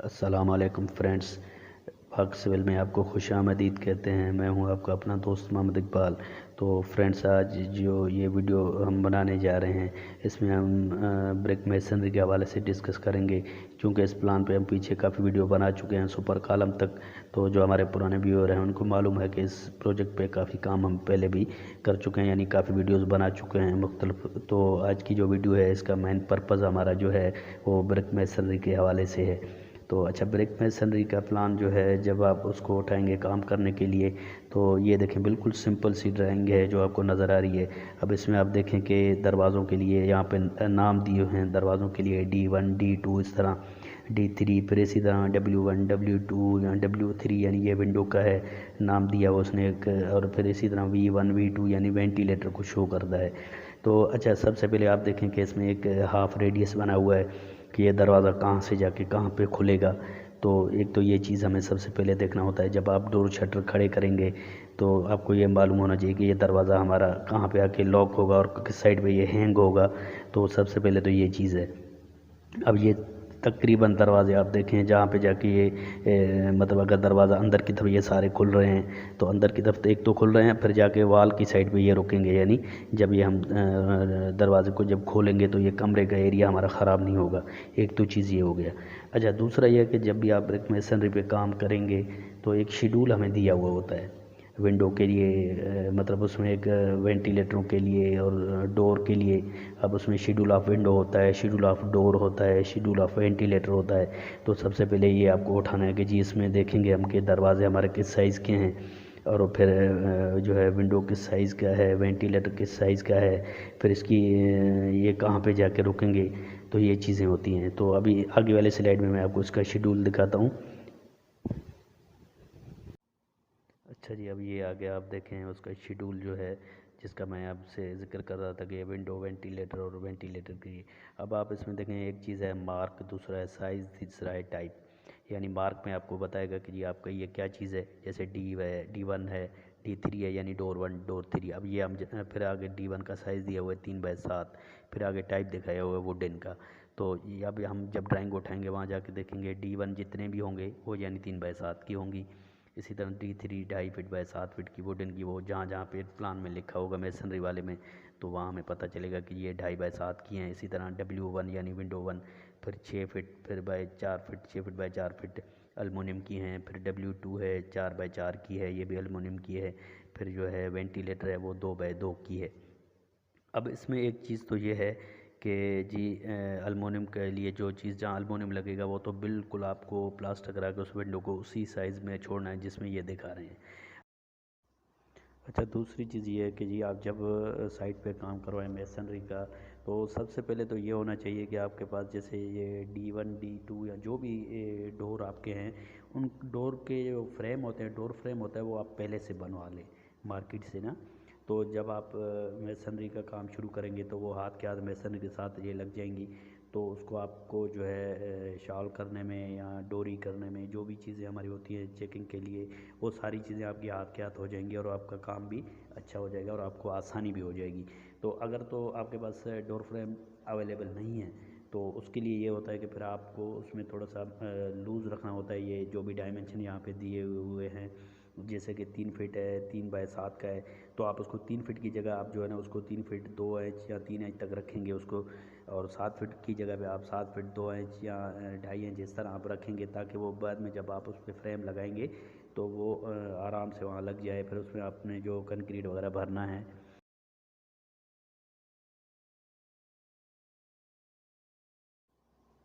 अस्सलाम वालेकुम फ्रेंड्स। पाक सिविल में आपको खुशामदीद कहते हैं। मैं हूं आपका अपना दोस्त मोहम्मद इकबाल। तो फ्रेंड्स, आज जो ये वीडियो हम बनाने जा रहे हैं, इसमें हम ब्रिक मेसनरी के हवाले से डिस्कस करेंगे। क्योंकि इस प्लान पे हम पीछे काफ़ी वीडियो बना चुके हैं, सुपर कॉलम तक। तो जो हमारे पुराने व्यूअर हैं उनको मालूम है कि इस प्रोजेक्ट पे काफ़ी काम हम पहले भी कर चुके हैं, यानी काफ़ी वीडियोज़ बना चुके हैं मुख्तलिफ। तो आज की जो वीडियो है, इसका मेन पर्पज़ हमारा जो है वो ब्रिक मेसनरी के हवाले से है। तो अच्छा, ब्रिक मेसनरी का प्लान जो है, जब आप उसको उठाएंगे काम करने के लिए, तो ये देखें बिल्कुल सिंपल सी ड्राइंग है जो आपको नज़र आ रही है। अब इसमें आप देखें कि दरवाज़ों के लिए यहाँ पे नाम दिए हुए हैं। दरवाज़ों के लिए D1 D2 इस तरह, D3, फिर इसी तरह W1 W2 या W3, यानी ये विंडो का है नाम दिया हुआ उसने एक। और फिर इसी तरह V1 V2 यानी वेंटिलेटर को शो करता है। तो अच्छा, सबसे पहले आप देखें कि इसमें एक हाफ रेडियस बना हुआ है कि ये दरवाज़ा कहाँ से जाके कहाँ पे खुलेगा। तो एक तो ये चीज़ हमें सबसे पहले देखना होता है। जब आप डोर शटर खड़े करेंगे तो आपको ये मालूम होना चाहिए कि ये दरवाज़ा हमारा कहाँ पे आके लॉक होगा और किस साइड पे ये हैंग होगा। तो सबसे पहले तो ये चीज़ है। अब ये तकरीबन दरवाज़े आप देखें जहाँ पे जाके ये मतलब अगर दरवाज़ा अंदर की तरफ ये सारे खुल रहे हैं, तो अंदर की तरफ तो एक तो खुल रहे हैं, फिर जाके वाल की साइड पे ये रुकेंगे। यानी जब ये हम दरवाज़े को जब खोलेंगे तो ये कमरे का एरिया हमारा ख़राब नहीं होगा। एक तो चीज़ ये हो गया। अच्छा, दूसरा ये है कि जब भी आप ब्रिक मेसनरी पे काम करेंगे तो एक शेड्यूल हमें दिया हुआ होता है विंडो के लिए, मतलब उसमें एक वेंटिलेटरों के लिए और डोर के लिए। अब उसमें शेड्यूल ऑफ विंडो होता है, शेड्यूल ऑफ डोर होता है, शेड्यूल ऑफ वेंटिलेटर होता है। तो सबसे पहले ये आपको उठाना है कि जी इसमें देखेंगे हम कि दरवाजे हमारे किस साइज़ के हैं, और फिर जो है विंडो किस साइज़ का है, वेंटिलेटर किस साइज़ का है, फिर इसकी ये कहाँ पे जाके रुकेंगे। तो ये चीज़ें होती हैं। तो अभी आगे वाले स्लाइड में मैं आपको इसका शेड्यूल दिखाता हूँ। अच्छा जी, अब ये आगे आप देखें उसका शेड्यूल जो है, जिसका मैं आपसे ज़िक्र कर रहा था कि विंडो वेंटिलेटर और वेंटिलेटर की। अब आप इसमें देखें, एक चीज़ है मार्क, दूसरा है साइज़, तीसरा है टाइप। यानी मार्क में आपको बताएगा कि जी आपका ये क्या चीज़ है। जैसे D1 है, D3 है, यानी डोर 1 डोर 3। अब ये हम फिर आगे D1 का साइज़ दिया हुआ है 3/7। फिर आगे टाइप दिखाया हुआ है वुडन का। तो ये अब हम जब ड्राइंग उठाएंगे वहाँ जाके देखेंगे D1 जितने भी होंगे वो यानी 3/7 की होंगी। इसी तरह D3 2.5 फीट 7 फीट की वुडन की, वो जहाँ जहाँ पे प्लान में लिखा होगा मेसनरी वाले में, तो वहाँ हमें पता चलेगा कि ये 2.5x7 की हैं। इसी तरह W1 यानी विंडो 1 फिर 6 फीट फिर by 4 feet 6 feet by 4 feet aluminium की हैं। फिर W2 है 4x4 की है, ये भी अलमोनियम की है। फिर जो है वेंटिलेटर है वो 2x2 की है। अब इसमें एक चीज़ तो ये है कि जी अल्मुनियम के लिए जो चीज़ जहाँ अल्मुनियम लगेगा वो तो बिल्कुल आपको प्लास्टर करा के उस विंडो को उसी साइज़ में छोड़ना है जिसमें ये दिखा रहे हैं। अच्छा, दूसरी चीज़ ये है कि जी आप जब साइट पे काम करवाएं मेसनरी का, तो सबसे पहले तो ये होना चाहिए कि आपके पास जैसे ये D1 D2 या जो भी डोर आपके हैं, उन डोर के जो फ्रेम होते हैं, डोर फ्रेम होता है, वो आप पहले से बनवा लें मार्केट से ना। तो जब आप मेसनरी का काम शुरू करेंगे तो वो हाथ के हाथ मेसनरी के साथ ये लग जाएंगी। तो उसको आपको जो है शॉल करने में या डोरी करने में, जो भी चीज़ें हमारी होती हैं चेकिंग के लिए, वो सारी चीज़ें आपकी हाथ के हाथ हो जाएंगी और आपका काम भी अच्छा हो जाएगा और आपको आसानी भी हो जाएगी। तो अगर तो आपके पास डोर फ्रेम अवेलेबल नहीं है, तो उसके लिए ये होता है कि फिर आपको उसमें थोड़ा सा लूज़ रखना होता है। ये जो भी डायमेंशन यहाँ पे दिए हुए हैं, जैसे कि 3 फीट है, 3x7 का है, तो आप उसको 3 फीट की जगह आप जो है ना उसको 3 फीट 2 इंच या 3 इंच तक रखेंगे उसको। और 7 फीट की जगह पे आप 7 फीट 2 इंच या 2.5 इंच इस तरह आप रखेंगे, ताकि वो बाद में जब आप उस पर फ्रेम लगाएंगे तो वो आराम से वहाँ लग जाए। फिर उसमें आपने जो कंक्रीट वगैरह भरना है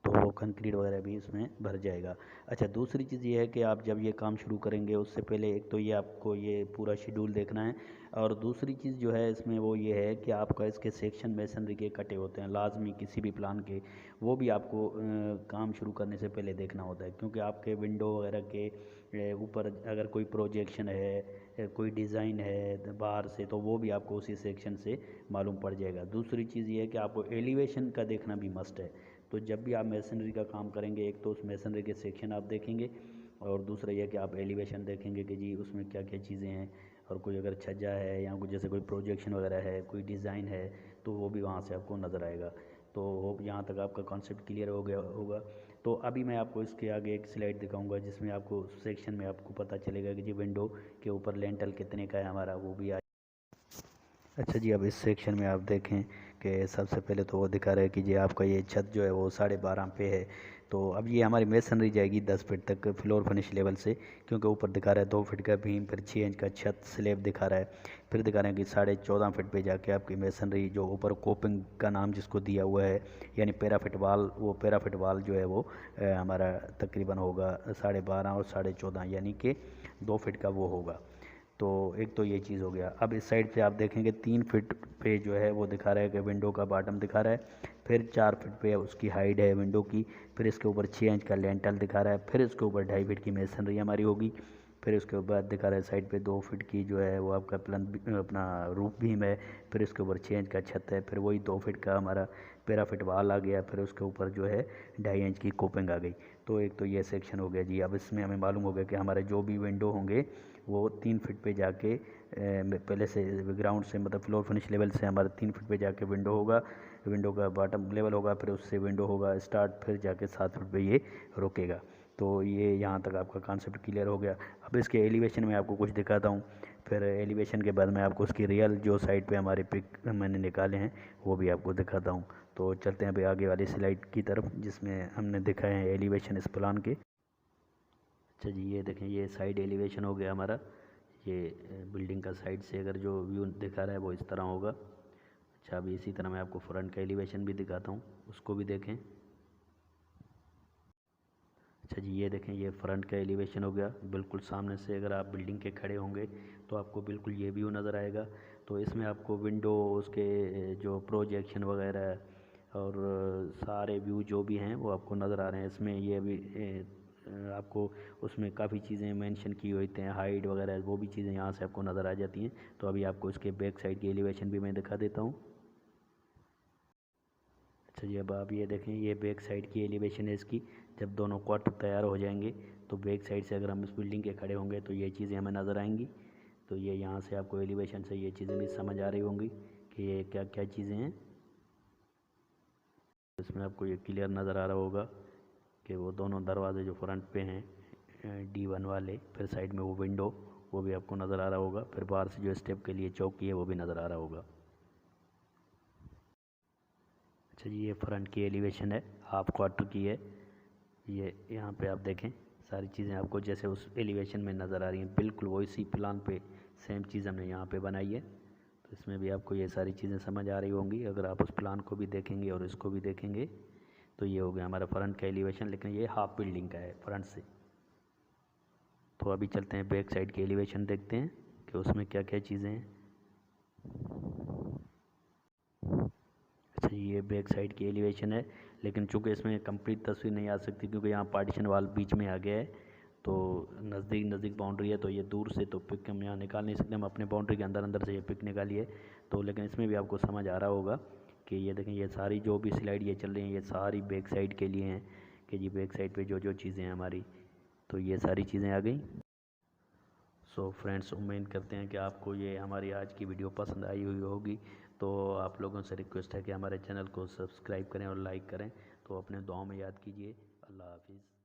तो वो कंक्रीट वगैरह भी इसमें भर जाएगा। अच्छा, दूसरी चीज़ ये है कि आप जब ये काम शुरू करेंगे उससे पहले एक तो ये आपको ये पूरा शेड्यूल देखना है। और दूसरी चीज़ जो है इसमें वो ये है कि आपका इसके सेक्शन मेसनरी के कटे होते हैं लाजमी किसी भी प्लान के, वो भी आपको काम शुरू करने से पहले देखना होता है। क्योंकि आपके विंडो वगैरह के ऊपर अगर कोई प्रोजेक्शन है, कोई डिज़ाइन है बाहर से, तो वो भी आपको उसी सेक्शन से मालूम पड़ जाएगा। दूसरी चीज़ ये है कि आपको एलिवेशन का देखना भी मस्ट है। तो जब भी आप मेसनरी का काम करेंगे, एक तो उस मेसनरी के सेक्शन आप देखेंगे, और दूसरा यह कि आप एलिवेशन देखेंगे कि जी उसमें क्या क्या चीज़ें हैं। और कोई अगर छज्जा है या कुछ जैसे कोई प्रोजेक्शन वगैरह है, कोई डिज़ाइन है, तो वो भी वहाँ से आपको नज़र आएगा। तो होप यहाँ तक आपका कॉन्सेप्ट क्लियर हो गया होगा। तो अभी मैं आपको इसके आगे एक स्लाइड दिखाऊंगा जिसमें आपको सेक्शन में आपको पता चलेगा कि जी विंडो के ऊपर लेंटल कितने का है हमारा, वो भी आ। अच्छा जी, अब इस सेक्शन में आप देखें कि सबसे पहले तो वो दिखा रहा है कि जी आपका ये छत जो है वो 12.5 पे है। तो अब ये हमारी मेसनरी जाएगी 10 फीट तक फ्लोर फिनिश लेवल से, क्योंकि ऊपर दिखा रहा है 2 फीट का बीम, फिर 6 इंच का छत स्लेब दिखा रहा है। फिर दिखा रहे हैं कि 14.5 फीट पे जाके आपकी मेसनरी जो ऊपर कोपिंग का नाम जिसको दिया हुआ है, यानी पैराफिट वाल, वो पैराफिट वाल जो है वो हमारा तकरीबन होगा 12.5 और 14.5, यानी कि 2 फीट का वो होगा। तो एक तो ये चीज़ हो गया। अब इस साइड पे आप देखेंगे 3 फीट पे जो है वो दिखा रहा है कि विंडो का बॉटम दिखा रहा है, फिर 4 फीट पे उसकी हाइट है विंडो की, फिर इसके ऊपर 6 इंच का लेंटल दिखा रहा है, फिर इसके ऊपर 2.5 फीट की मेसनरी हमारी होगी, फिर उसके बाद दिखा रहा है साइड पे 2 फीट की जो है वो आपका प्लंथ अपना रूफ बीम है, फिर इसके ऊपर 6 इंच का छत है, फिर वही 2 फीट का हमारा पैराफिट वाल आ गया, फिर उसके ऊपर जो है 2.5 इंच की कोपिंग आ गई। तो एक तो ये सेक्शन हो गया जी। अब इसमें हमें मालूम हो गया कि हमारे जो भी विंडो होंगे वो 3 फीट पे जाके पहले से ग्राउंड से मतलब फ्लोर फिनिश लेवल से हमारा 3 फीट पे जाके विंडो होगा, विंडो का बॉटम लेवल होगा, फिर उससे विंडो होगा स्टार्ट, फिर जाके 7 फीट पे ये रुकेगा। तो ये यहाँ तक आपका कॉन्सेप्ट क्लियर हो गया। अब इसके एलिवेशन में आपको कुछ दिखाता हूँ, फिर एलिवेशन के बाद मैं आपको उसकी रियल जो साइड पे हमारे पिक मैंने निकाले हैं वो भी आपको दिखाता हूँ। तो चलते हैं अभी आगे वाली स्लाइड की तरफ जिसमें हमने दिखाए हैं एलिवेशन इस प्लान के। अच्छा जी, ये देखें ये साइड एलिवेशन हो गया हमारा। ये बिल्डिंग का साइड से अगर जो व्यू दिखा रहा है वो इस तरह होगा। अच्छा, अभी इसी तरह मैं आपको फ्रंट का एलिवेशन भी दिखाता हूँ, उसको भी देखें। अच्छा जी, ये देखें ये फ्रंट का एलिवेशन हो गया। बिल्कुल सामने से अगर आप बिल्डिंग के खड़े होंगे तो आपको बिल्कुल ये व्यू नज़र आएगा। तो इसमें आपको विंडो, उसके जो प्रोजेक्शन वगैरह और सारे व्यू जो भी हैं वो आपको नज़र आ रहे हैं। इसमें ये अभी आपको उसमें काफ़ी चीज़ें मेंशन की हुई हैं, हाइट वगैरह वो भी चीज़ें यहाँ से आपको नज़र आ जाती हैं। तो अभी आपको इसके बैक साइड की एलिवेशन भी मैं दिखा देता हूँ। अच्छा जी, अब आप ये देखें ये बैक साइड की एलिवेशन है इसकी। जब दोनों क्वार्टर तैयार हो जाएंगे तो बैक साइड से अगर हम इस बिल्डिंग के खड़े होंगे तो ये चीज़ें हमें नज़र आएंगी। तो ये यहाँ से आपको एलिवेशन से ये चीज़ें भी समझ आ रही होंगी कि ये क्या क्या चीज़ें हैं। इसमें आपको ये क्लियर नज़र आ रहा होगा कि वो दोनों दरवाजे जो फ्रंट पे हैं D1 वाले, फिर साइड में वो विंडो, वो भी आपको नज़र आ रहा होगा, फिर बाहर से जो स्टेप के लिए चौकी है वो भी नज़र आ रहा होगा। अच्छा जी, ये फ्रंट की एलिवेशन है, हाफ क्वार्टर की है। ये यहाँ पे आप देखें सारी चीज़ें आपको जैसे उस एलिवेशन में नज़र आ रही हैं, बिल्कुल वो इसी प्लान पे सेम चीज़ हमने यहाँ पे बनाई है। तो इसमें भी आपको ये सारी चीज़ें समझ आ रही होंगी अगर आप उस प्लान को भी देखेंगे और इसको भी देखेंगे। तो ये हो गया हमारा फ्रंट का एलिवेशन, लेकिन ये हाफ बिल्डिंग का है फ्रंट से। तो अभी चलते हैं बैक साइड की एलिवेशन देखते हैं कि उसमें क्या क्या चीज़ें हैं। अच्छा, ये बैक साइड की एलिवेशन है, लेकिन चूंकि इसमें कंप्लीट तस्वीर नहीं आ सकती क्योंकि यहाँ पार्टीशन वाल बीच में आ गया है। तो नज़दीक नज़दीक बाउंड्री है तो ये दूर से तो पिक हम यहाँ निकाल नहीं सकते, हम अपने बाउंड्री के अंदर अंदर से ये पिक निकालिए। तो लेकिन इसमें भी आपको समझ आ रहा होगा कि ये देखें ये सारी जो भी स्लाइड ये चल रही हैं ये सारी बैक साइड के लिए हैं कि जी बैक साइड पे जो जो चीज़ें हैं हमारी, तो ये सारी चीज़ें आ गई। सो फ्रेंड्स, उम्मीद करते हैं कि आपको ये हमारी आज की वीडियो पसंद आई हुई होगी। तो आप लोगों से रिक्वेस्ट है कि हमारे चैनल को सब्सक्राइब करें और लाइक करें। तो अपने दुआओं में याद कीजिए। अल्लाह हाफिज़।